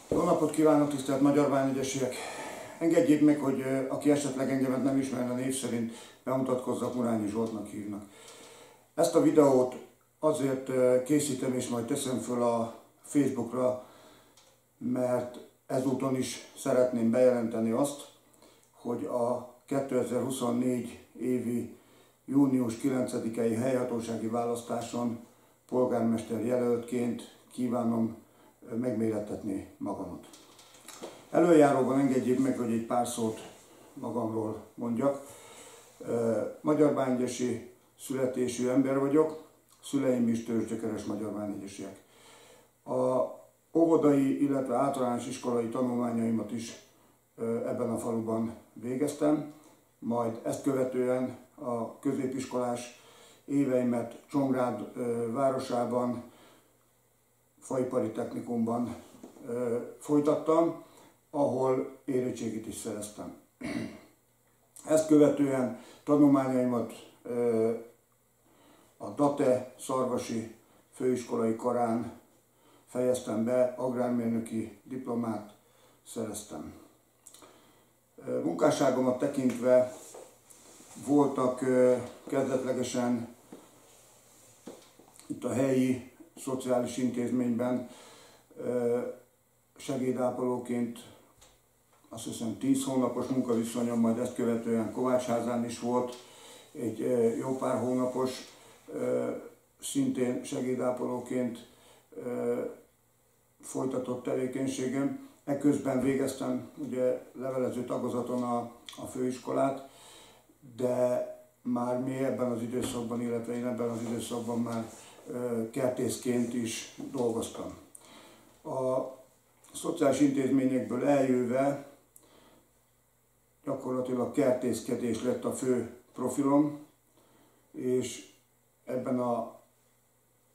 Jó napot kívánok, tisztelt Magyar Vármegyesiek! Engedjék meg, hogy aki esetleg engemet nem ismerne név szerint, bemutatkozzak, Murányi Zsoltnak hívnak. Ezt a videót azért készítem és majd teszem föl a Facebookra, mert ezúton is szeretném bejelenteni azt, hogy a 2024 évi június 9-i helyhatósági választáson polgármester jelöltként kívánom megmérettetni magamat. Előjáróban engedjék meg, hogy egy pár szót magamról mondjak. Magyarvármegyesi születésű ember vagyok, szüleim is tőzsgyökeres magyarvármegyesiek. A óvodai, illetve általános iskolai tanulmányaimat is ebben a faluban végeztem, majd ezt követően a középiskolás éveimet Csongrád városában, faipari technikumban folytattam, ahol érettségit is szereztem. Ezt követően tanulmányaimat a DATE Szarvasi Főiskolai Karán fejeztem be, agrármérnöki diplomát szereztem. Munkásságomat tekintve voltak kezdetlegesen itt a helyi szociális intézményben segédápolóként, azt hiszem 10 hónapos munkaviszonyom, majd ezt követően Kovácsházán is volt egy jó pár hónapos, szintén segédápolóként folytatott tevékenységem. Ekközben végeztem ugye levelező tagozaton a főiskolát, de már mi ebben az időszakban, illetve én ebben az időszakban már kertészként is dolgoztam. A szociális intézményekből eljöve gyakorlatilag kertészkedés lett a fő profilom, és ebben az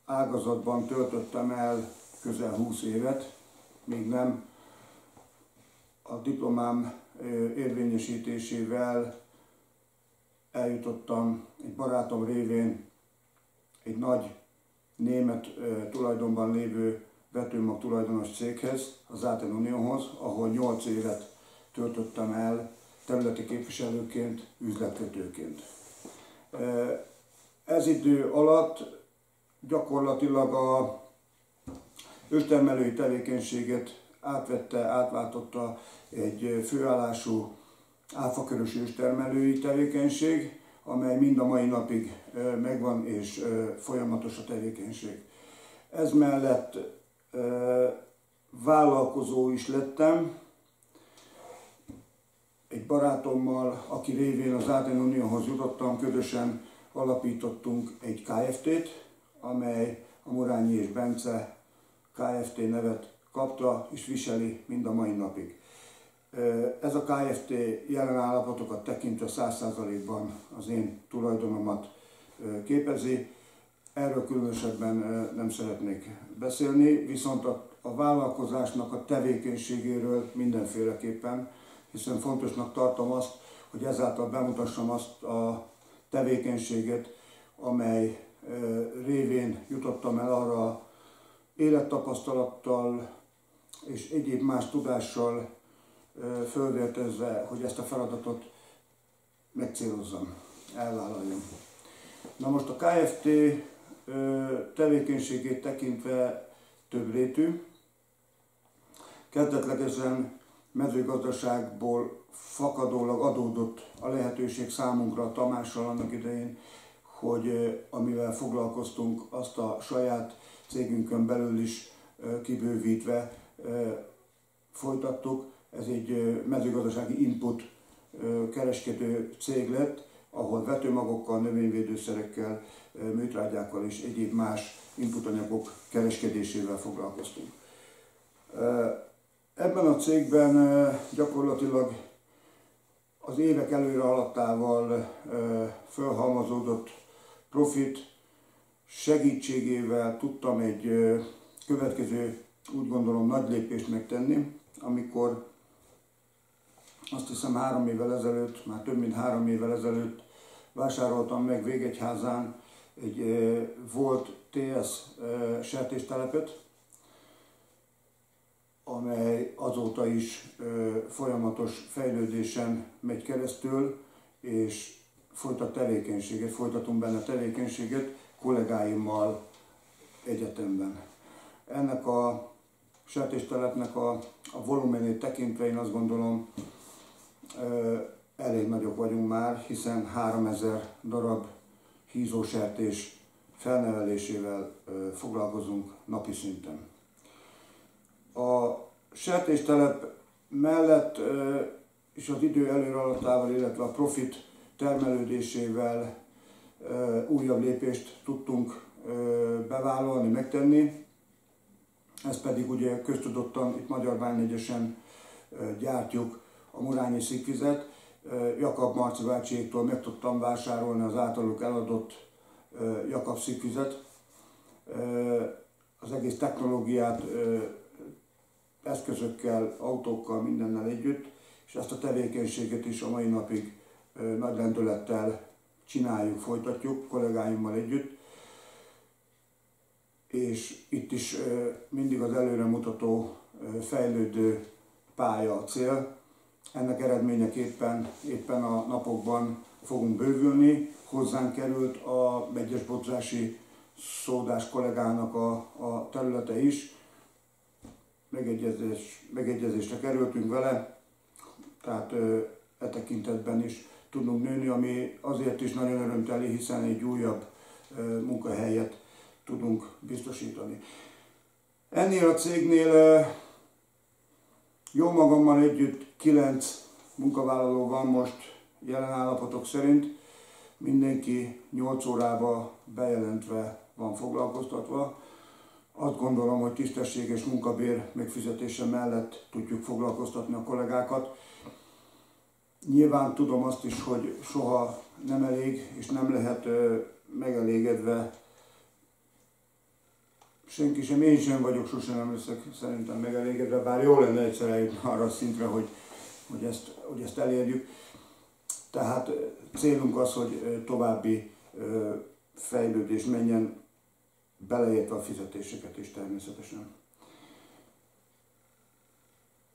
ágazatban töltöttem el közel 20 évet, még nem a diplomám érvényesítésével eljutottam egy barátom révén egy nagy német tulajdonban lévő vetőmag tulajdonos céghez, az Áten Unióhoz, ahol 8 évet töltöttem el területi képviselőként, üzletkötőként. Ez idő alatt gyakorlatilag a őstermelői tevékenységet átváltotta egy főállású áfakörös őstermelői tevékenység, amely mind a mai napig megvan és folyamatos a tevékenység. Ez mellett vállalkozó is lettem, egy barátommal, aki révén az Áten Unióhoz jutottam, közösen alapítottunk egy Kft-t, amely a Murányi és Bence Kft nevet kapta és viseli mind a mai napig. Ez a Kft jelen állapotokat tekintve 100%-ban az én tulajdonomat képezi. Erről különösebben nem szeretnék beszélni, viszont a vállalkozásnak a tevékenységéről mindenféleképpen, hiszen fontosnak tartom azt, hogy ezáltal bemutassam azt a tevékenységet, amely révén jutottam el arra élettapasztalattal és egyéb más tudással fölvértezve, hogy ezt a feladatot megcélozzam, elvállaljam. Na most a Kft tevékenységét tekintve többrétű. Kezdetlegesen mezőgazdaságból fakadólag adódott a lehetőség számunkra Tamással annak idején, hogy amivel foglalkoztunk, azt a saját cégünkön belül is kibővítve folytattuk. Ez egy mezőgazdasági input kereskedő cég lett, ahol vetőmagokkal, növényvédőszerekkel, műtrágyákkal és egyéb más inputanyagok kereskedésével foglalkoztunk. Ebben a cégben gyakorlatilag az évek előre haladtával fölhalmozódott profit segítségével tudtam egy következő, úgy gondolom, nagy lépést megtenni, amikor azt hiszem 3 évvel ezelőtt, már több mint 3 évvel ezelőtt vásároltam meg Végegyházán egy volt TS sertéstelepet, amely azóta is folyamatos fejlődésen megy keresztül, és folytatunk benne tevékenységet kollégáimmal egyetemben. Ennek a sertéstelepnek a volumenét tekintve én azt gondolom, elég nagyok vagyunk már, hiszen 3000 darab hízósertés felnevelésével foglalkozunk napi szinten. A sertéstelep mellett és az idő előrehaladtával, illetve a profit termelődésével újabb lépést tudtunk bevállalni, megtenni. Ez pedig ugye köztudottan itt Magyarvárnegyesen gyártjuk a murányi szikvizet. Jakab Marci bácsiéktól meg tudtam vásárolni az általuk eladott Jakab szikvizet. Az egész technológiát eszközökkel, autókkal, mindennel együtt, és ezt a tevékenységet is a mai napig nagy lendülettel csináljuk, folytatjuk kollégáimmal együtt. És itt is mindig az előremutató, fejlődő pálya a cél. Ennek eredményeképpen éppen a napokban fogunk bővülni. Hozzánk került a megyesbotrási szódás kollégának a területe is. Megegyezésre kerültünk vele, tehát e tekintetben is tudunk nőni, ami azért is nagyon örömteli, hiszen egy újabb munkahelyet tudunk biztosítani. Ennél a cégnél jó magammal együtt 9 munkavállaló van most jelen állapotok szerint. Mindenki 8 órába bejelentve van foglalkoztatva. Azt gondolom, hogy tisztességes munkabér megfizetése mellett tudjuk foglalkoztatni a kollégákat. Nyilván tudom azt is, hogy soha nem elég, és nem lehet megelégedve. Senki sem, én sem vagyok, sosem nem leszek szerintem megelégedve, bár jó lenne egyszer eljutni arra a szintre, hogy ezt elérjük. Tehát célunk az, hogy további fejlődés menjen, beleértve a fizetéseket is természetesen.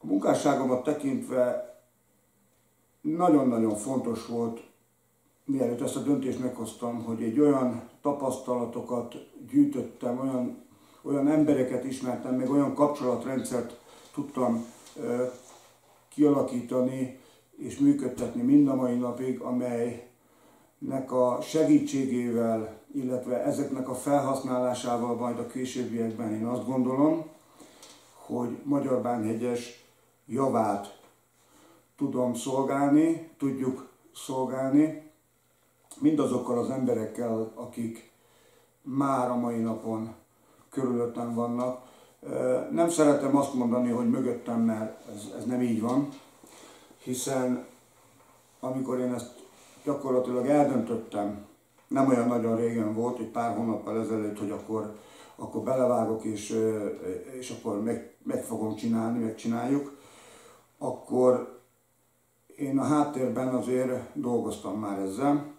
A munkásságomat tekintve nagyon-nagyon fontos volt, mielőtt ezt a döntést meghoztam, hogy egy olyan tapasztalatokat gyűjtöttem, olyan embereket ismertem, meg olyan kapcsolatrendszert tudtam kialakítani és működtetni mind a mai napig, amelynek a segítségével, illetve ezeknek a felhasználásával majd a későbbiekben én azt gondolom, hogy Magyarvárnegyes javát tudom szolgálni, tudjuk szolgálni mindazokkal az emberekkel, akik már a mai napon körülöttem vannak. Nem szeretem azt mondani, hogy mögöttem, mert ez nem így van, hiszen amikor én ezt gyakorlatilag eldöntöttem, nem olyan nagyon régen volt, egy pár hónappal ezelőtt, hogy akkor belevágok és akkor meg fogom csinálni, megcsináljuk, akkor én a háttérben azért dolgoztam már ezzel.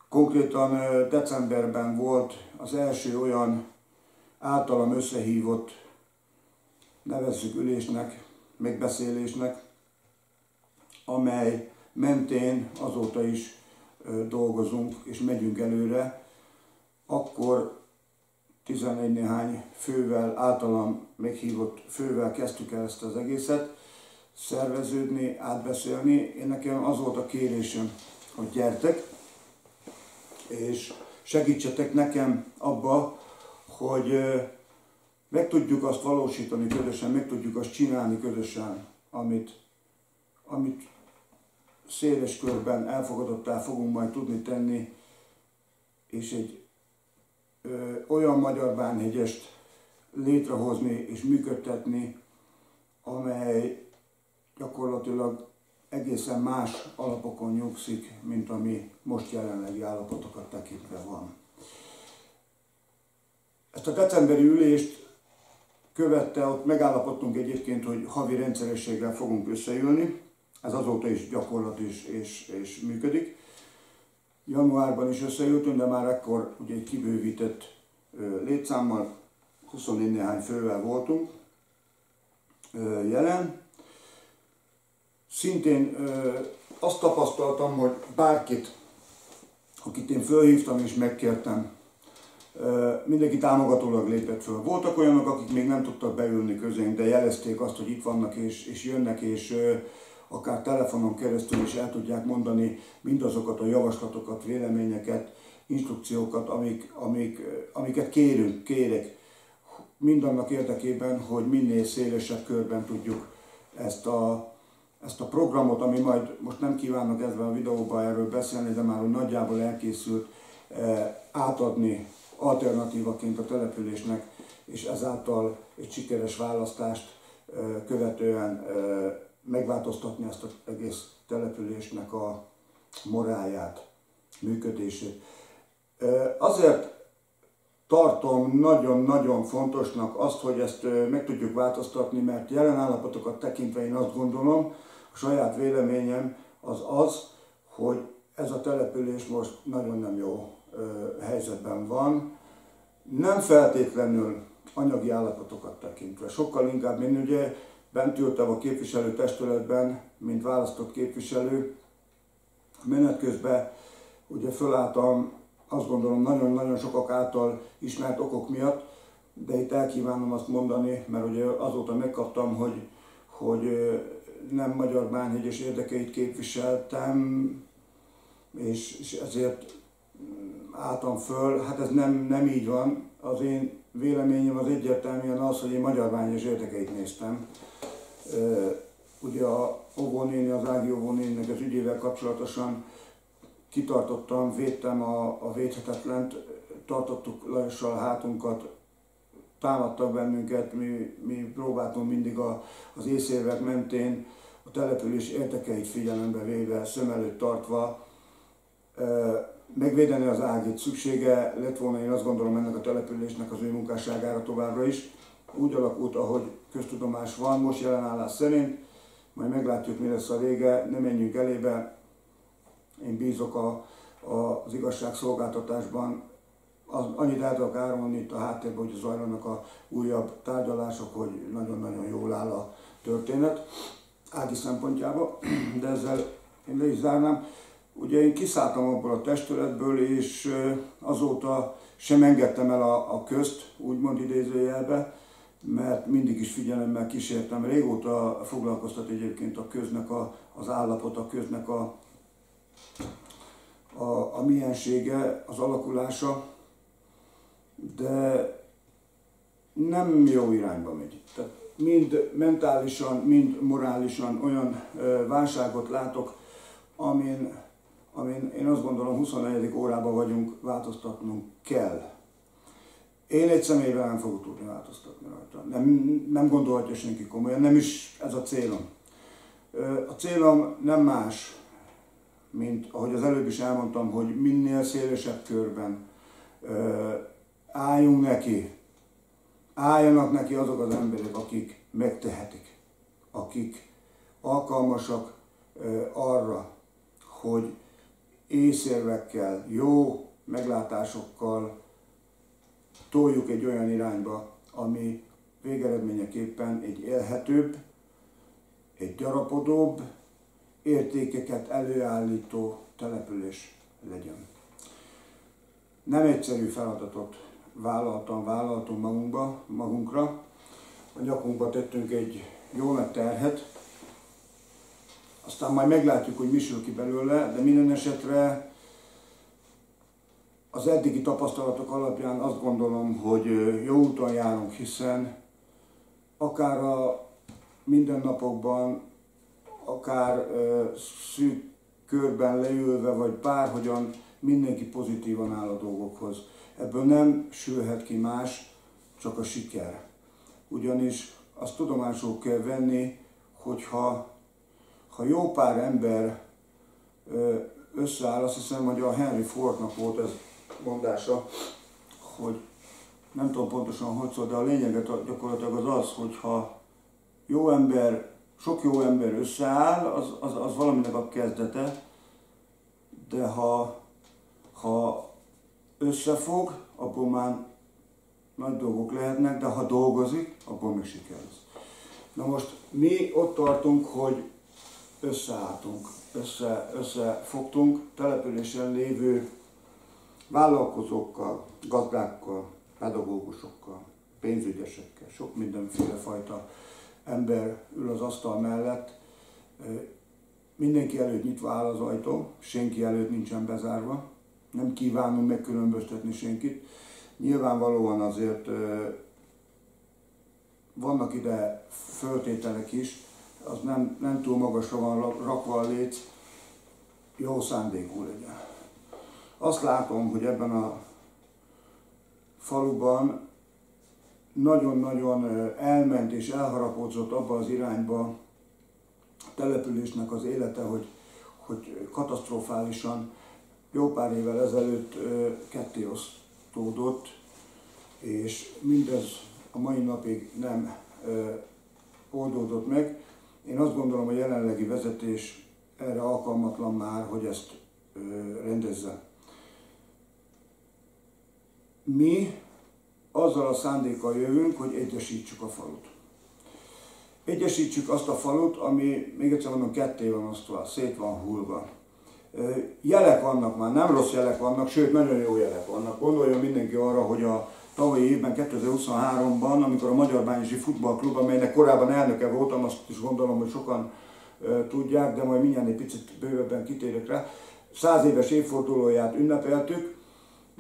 Konkrétan decemberben volt az első olyan általam összehívott, nevezzük ülésnek, megbeszélésnek, amely mentén azóta is dolgozunk és megyünk előre. Akkor 11 néhány fővel, általam meghívott fővel kezdtük el ezt az egészet, szerveződni, átbeszélni. Én nekem az volt a kérésem, hogy gyertek, és segítsetek nekem abba, hogy meg tudjuk azt valósítani közösen, meg tudjuk azt csinálni közösen, amit széles körben elfogadottá fogunk majd tudni tenni, és egy olyan Magyarvárnegyest létrehozni és működtetni, amely gyakorlatilag egészen más alapokon nyugszik, mint ami most jelenlegi állapotokat tekintve van. Ezt a decemberi ülést követte, ott megállapodtunk egyébként, hogy havi rendszerességgel fogunk összeülni. Ez azóta is gyakorlat és működik. Januárban is összeültünk, de már ekkor ugye egy kibővített létszámmal, 24 néhány fővel voltunk. jelen. Szintén azt tapasztaltam, hogy bárkit, akit én fölhívtam és megkértem, mindenki támogatólag lépett föl. Voltak olyanok, akik még nem tudtak beülni közénk, de jelezték azt, hogy itt vannak és jönnek, és akár telefonon keresztül is el tudják mondani mindazokat a javaslatokat, véleményeket, instrukciókat, amiket kérek. Mindannak érdekében, hogy minél szélesebb körben tudjuk ezt a programot, ami majd, most nem kívánok ebben a videóban erről beszélni, de már nagyjából elkészült, átadni alternatívaként a településnek, és ezáltal egy sikeres választást követően megváltoztatni ezt az egész településnek a morálját, működését. Azért tartom nagyon-nagyon fontosnak azt, hogy ezt meg tudjuk változtatni, mert jelen állapotokat tekintve én azt gondolom, a saját véleményem az, hogy ez a település most nagyon nem jó helyzetben van. Nem feltétlenül anyagi állapotokat tekintve, sokkal inkább én ugye bent ültem a képviselőtestületben, mint választott képviselő. Menet közben ugye fölálltam, azt gondolom nagyon-nagyon sokak által ismert okok miatt, de itt elkívánom azt mondani, mert ugye azóta megkaptam, hogy nem Magyar-Bánhegyes érdekeit képviseltem, és ezért álltam föl. Hát ez nem így van. Az én véleményem az egyértelműen az, hogy én Magyar-Bánhegyes érdekeit néztem. Ugye a óvónéni, az Ági óvónéninek az ügyével kapcsolatosan kitartottam, védtem a védhetetlent, tartottuk Lajossal a hátunkat, támadtak bennünket, mi próbáltunk mindig az észérvek mentén a település érdekeit figyelembe véve, szem előtt tartva megvédeni az Ágit. Szüksége lett volna, én azt gondolom, ennek a településnek az ő munkásságára továbbra is. Úgy alakult, ahogy köztudomás van most jelenállás szerint, majd meglátjuk, mi lesz a vége, ne menjünk elébe. Én bízok az igazságszolgáltatásban. Annyit el tudok árulni itt a háttérben, hogy zajlanak a újabb tárgyalások, hogy nagyon-nagyon jól áll a történet Ági szempontjából, de ezzel én le is zárnám. Ugye én kiszálltam abból a testületből, és azóta sem engedtem el a közt, úgymond idézőjelbe, mert mindig is figyelemmel kísértem. Régóta foglalkoztat egyébként a köznek az állapot, a köznek a miensége, az alakulása, de nem jó irányba megy. Tehát mind mentálisan, mind morálisan olyan válságot látok, amin én azt gondolom 24. órában vagyunk, változtatnunk kell. Én egy személyben nem fogok tudni változtatni rajta. Nem gondolhatja senki komolyan, nem is ez a célom. A célom nem más, mint ahogy az előbb is elmondtam, hogy minél szélesebb körben álljanak neki azok az emberek, akik megtehetik, akik alkalmasak arra, hogy észérvekkel, jó meglátásokkal toljuk egy olyan irányba, ami végeredményeképpen egy élhetőbb, egy gyarapodóbb, értékeket előállító település legyen. Nem egyszerű feladatot vállaltunk magunkra. A nyakunkba tettünk egy jó nagy terhet, aztán majd meglátjuk, hogy mi sül ki belőle, de minden esetre az eddigi tapasztalatok alapján azt gondolom, hogy jó úton járunk, hiszen akár a mindennapokban, akár szűk körben leülve, vagy bárhogyan mindenki pozitívan áll a dolgokhoz. Ebből nem sülhet ki más, csak a siker. Ugyanis azt tudomásul kell venni, hogyha jó pár ember összeáll, azt hiszem, hogy a Henry Fordnak volt ez mondása, hogy nem tudom pontosan hogy szól, de a lényeget gyakorlatilag az, hogyha sok jó ember összeáll, az valaminek a kezdete, de ha összefog, abból már nagy dolgok lehetnek, de ha dolgozik, abból még siker lesz. Na most mi ott tartunk, hogy összeálltunk, összefogtunk településen lévő vállalkozókkal, gazdákkal, pedagógusokkal, pénzügyesekkel, sok mindenféle fajta ember ül az asztal mellett. Mindenki előtt nyitva áll az ajtó, senki előtt nincsen bezárva, nem kívánunk megkülönböztetni senkit. Nyilvánvalóan azért vannak ide föltételek is, az nem túl magasra van rakva a léc, jó szándékú legyen. Azt látom, hogy ebben a faluban nagyon-nagyon elment és elharapódzott abba az irányba a településnek az élete, hogy katasztrofálisan jó pár évvel ezelőtt kettéosztódott, és mindez a mai napig nem oldódott meg. Én azt gondolom, hogy a jelenlegi vezetés erre alkalmatlan már, hogy ezt rendezze. Mi azzal a szándékkal jövünk, hogy egyesítsük a falut. Egyesítsük azt a falut, ami, még egyszer mondom, ketté van osztva, szét van hullva. Jelek vannak már, nem rossz jelek vannak, sőt, nagyon jó jelek vannak. Gondoljon mindenki arra, hogy a tavalyi évben, 2023-ban, amikor a Magyarbányai Futballklub, amelynek korábban elnöke voltam, azt is gondolom, hogy sokan tudják, de majd mindjárt egy picit bővebben kitérek rá, 100 éves évfordulóját ünnepeltük.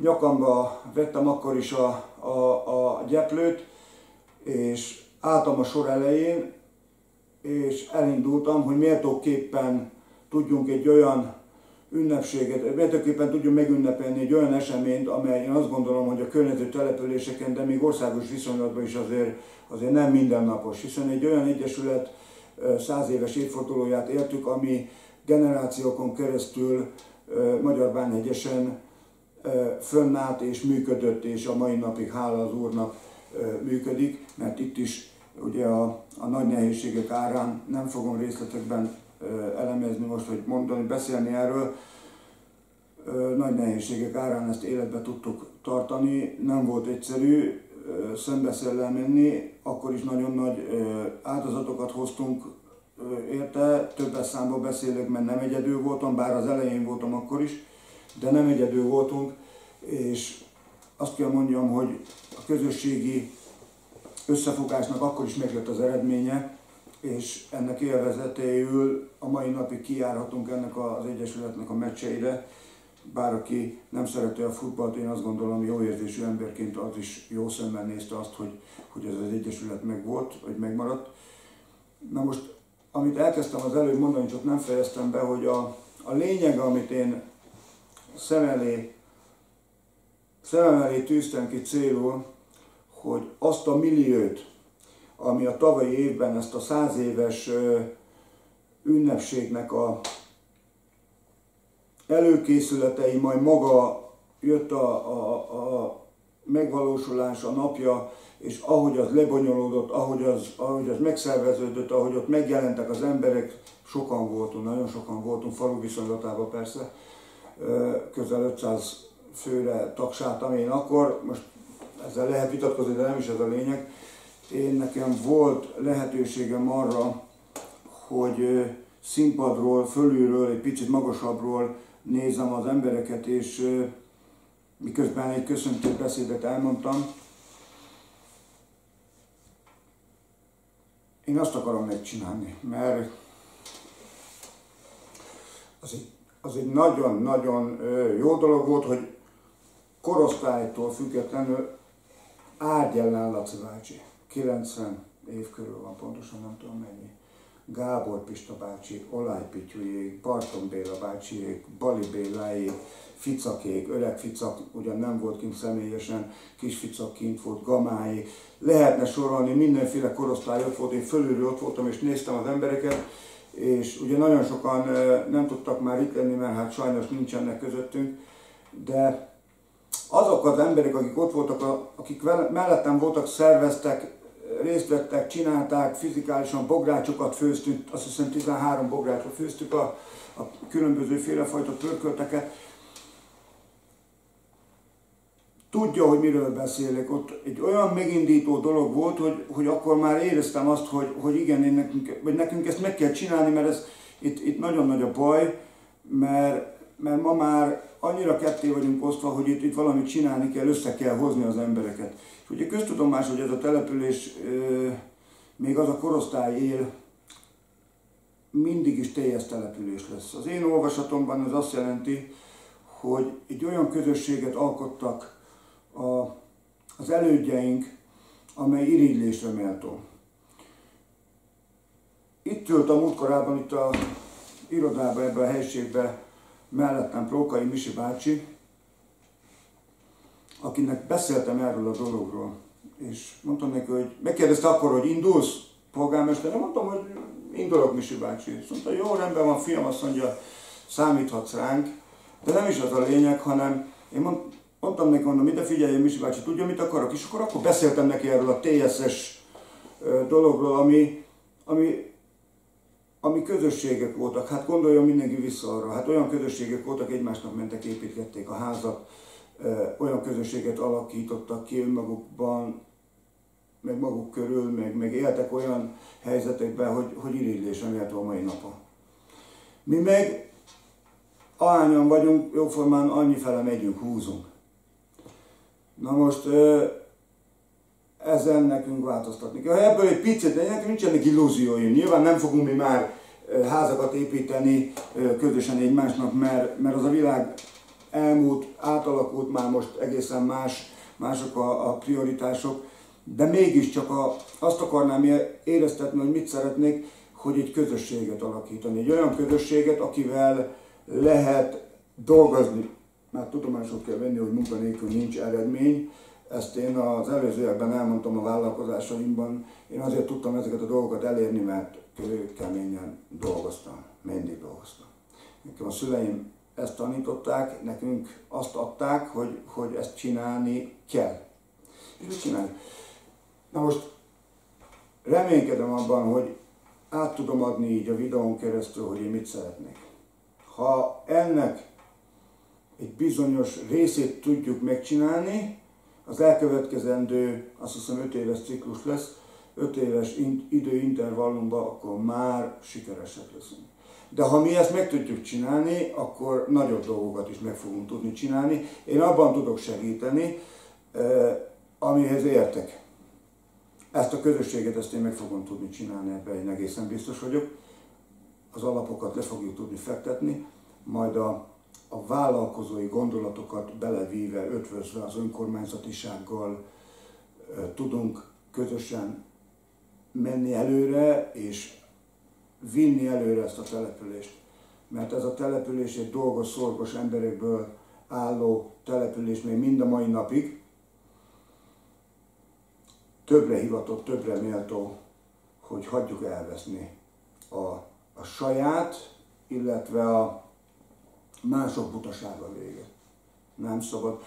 Nyakamba vettem akkor is a gyeplőt, és álltam a sor elején, és elindultam, hogy méltóképpen tudjunk egy olyan ünnepséget, méltóképpen tudjunk megünnepelni egy olyan eseményt, amely én azt gondolom, hogy a környező településeken, de még országos viszonylatban is azért nem mindennapos, hiszen egy olyan egyesület 100 éves évfordulóját éltük, ami generációkon keresztül Magyarbányhegyesen fönnállt és működött, és a mai napig hála az Úrnak működik, mert itt is ugye a nagy nehézségek árán, nem fogom részletekben elemezni most, hogy mondani, beszélni erről, nagy nehézségek árán ezt életbe tudtuk tartani, nem volt egyszerű szembeszéllel menni, akkor is nagyon nagy áldozatokat hoztunk érte, többes számban beszélek, mert nem egyedül voltam, bár az elején voltam akkor is, de nem egyedül voltunk, és azt kell mondjam, hogy a közösségi összefogásnak akkor is megjött az eredménye, és ennek élvezetéül a mai napig kijárhatunk ennek az egyesületnek a meccseire, bár aki nem szereti a futballt, én azt gondolom, jó érzésű emberként az is jó szemmel nézte azt, hogy ez az egyesület megvolt, vagy megmaradt. Na most, amit elkezdtem az előbb mondani, csak nem fejeztem be, hogy a lényeg, amit én szemem elé tűztem ki célul, hogy azt a milliót, ami a tavalyi évben ezt a 100 éves ünnepségnek a előkészületei, majd maga jött a megvalósulás, a napja, és ahogy az lebonyolódott, ahogy az megszerveződött, ahogy ott megjelentek az emberek, sokan voltunk, nagyon sokan voltunk, falu viszonylatában persze, közel 500 főre tagsáltam én akkor, most ezzel lehet vitatkozni, de nem is ez a lényeg. Nekem volt lehetőségem arra, hogy színpadról, fölülről, egy picit magasabbról nézem az embereket, és miközben egy köszöntő beszédet elmondtam, én azt akarom megcsinálni, mert az egy nagyon-nagyon jó dolog volt, hogy korosztálytól függetlenül Árgyellán Laci bácsi, 90 év körül van, pontosan nem tudom mennyi, Gábor Pista bácsi, Olaj Pityujék, Barton Béla bácsiék, Bali Béláék, Ficakék, öreg Ficak ugyan nem volt kint személyesen, kis Ficak kint volt, Gamáék, lehetne sorolni, mindenféle korosztály ott volt, én fölülről ott voltam és néztem az embereket, és ugye nagyon sokan nem tudtak már itt lenni, mert hát sajnos nincsenek közöttünk, de azok az emberek, akik ott voltak, akik mellettem voltak, szerveztek, részt vettek, csinálták, fizikálisan bográcsokat főztünk, azt hiszem 13 bográcsot főztük, a különböző félefajta pörkölteket. tudja, hogy miről beszélek. Ott egy olyan megindító dolog volt, hogy akkor már éreztem azt, hogy igen, nekünk ezt meg kell csinálni, mert itt nagyon nagy a baj, mert ma már annyira ketté vagyunk osztva, hogy itt valamit csinálni kell, össze kell hozni az embereket. És ugye köztudomás, hogy ez a település, még az a korosztály él, mindig is teljes település lesz. Az én olvasatomban ez azt jelenti, hogy egy olyan közösséget alkottak az elődjeink, amely irigylésre méltó. Itt ült a múltkorában, itt az irodában, ebben a helyiségben mellettem Prókai Misi bácsi, akinek beszéltem erről a dologról. És mondtam neki, hogy megkérdezte akkor, hogy indulsz, polgármester? Mondtam, hogy indulok, Misi bácsi. Azt mondta, jó, rendben van, fiam, azt mondja, számíthatsz ránk. De nem is az a lényeg, hanem én mondtam neki, mondom, ide figyelj, Misi bácsi, tudja, mit akarok? És akkor beszéltem neki erről a TSS dologról, ami közösségek voltak. Hát gondoljon mindenki vissza arra. Hát olyan közösségek voltak, egymásnak mentek, építgették a házat, olyan közösséget alakítottak ki önmagukban, meg maguk körül, meg éltek olyan helyzetekben, hogy irigylésre méltó a mai napon. Mi meg ahányan vagyunk, jóformán annyifele megyünk, húzunk. Na most ezen nekünk változtatni kell. Ha ebből egy picit, de nekünk nincsenek illúzióim. Nyilván nem fogunk mi már házakat építeni közösen egymásnak, mert az a világ elmúlt, átalakult, már most egészen mások a prioritások, de mégiscsak azt akarnám éreztetni, hogy mit szeretnék, hogy egy közösséget alakítani. Egy olyan közösséget, akivel lehet dolgozni. Már tudomásul kell venni, hogy munkanélkül nincs eredmény. Ezt én az előzőekben elmondtam a vállalkozásaimban. Én azért tudtam ezeket a dolgokat elérni, mert keményen dolgoztam. Mindig dolgoztam. Nekem a szüleim ezt tanították, nekünk azt adták, hogy ezt csinálni kell. És mit csinálni? Na most reménykedem abban, hogy át tudom adni így a videón keresztül, hogy én mit szeretnék. Ha ennek egy bizonyos részét tudjuk megcsinálni, az elkövetkezendő, azt hiszem 5 éves ciklus lesz, 5 éves időintervallumban, akkor már sikeresek leszünk. De ha mi ezt meg tudjuk csinálni, akkor nagyobb dolgokat is meg fogunk tudni csinálni. Én abban tudok segíteni, amihez értek. Ezt a közösséget, ezt én meg fogom tudni csinálni, ebben én egészen biztos vagyok. Az alapokat le fogjuk tudni fektetni, majd a vállalkozói gondolatokat belevíve, ötvözve az önkormányzatisággal tudunk közösen menni előre, és vinni előre ezt a települést. Mert ez a település egy dolgos, szorgos emberekből álló település még mind a mai napig. Többre hivatott, többre méltó, hogy hagyjuk elveszni a saját, illetve a mások butasága vége. Nem szabad.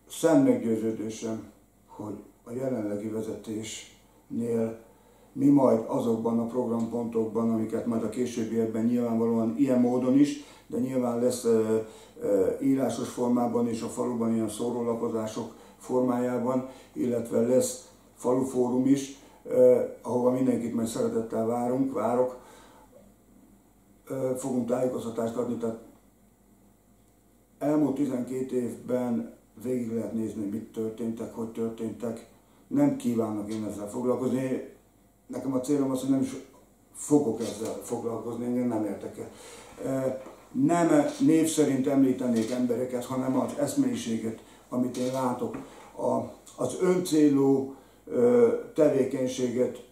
Szent meggyőződésem, hogy a jelenlegi vezetésnél mi majd azokban a programpontokban, amiket majd a későbbiekben nyilvánvalóan ilyen módon is, de nyilván lesz írásos formában és a faluban ilyen szórólapozások formájában, illetve lesz falufórum is, ahova mindenkit majd szeretettel várok, fogunk tájékoztatást adni, tehát elmúlt 12 évben végig lehet nézni, mit történtek, hogy történtek. Nem kívánok én ezzel foglalkozni. Nekem a célom az, hogy nem is fogok ezzel foglalkozni, én nem értek el. Nem név szerint említenék embereket, hanem az eszmélyiséget, amit én látok, az öncélú tevékenységet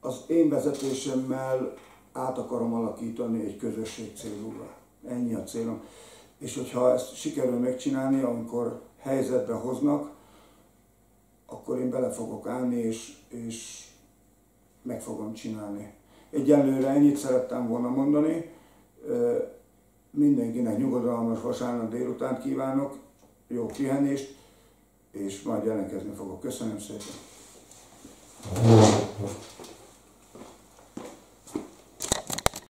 az én vezetésemmel át akarom alakítani egy közösség célúra. Ennyi a célom. És hogyha ezt sikerül megcsinálni, amikor helyzetbe hoznak, akkor én bele fogok állni, és meg fogom csinálni. Egyelőre ennyit szerettem volna mondani. Mindenkinek nyugodalmas vasárnap délután kívánok, jó pihenést, és majd jelentkezni fogok. Köszönöm szépen!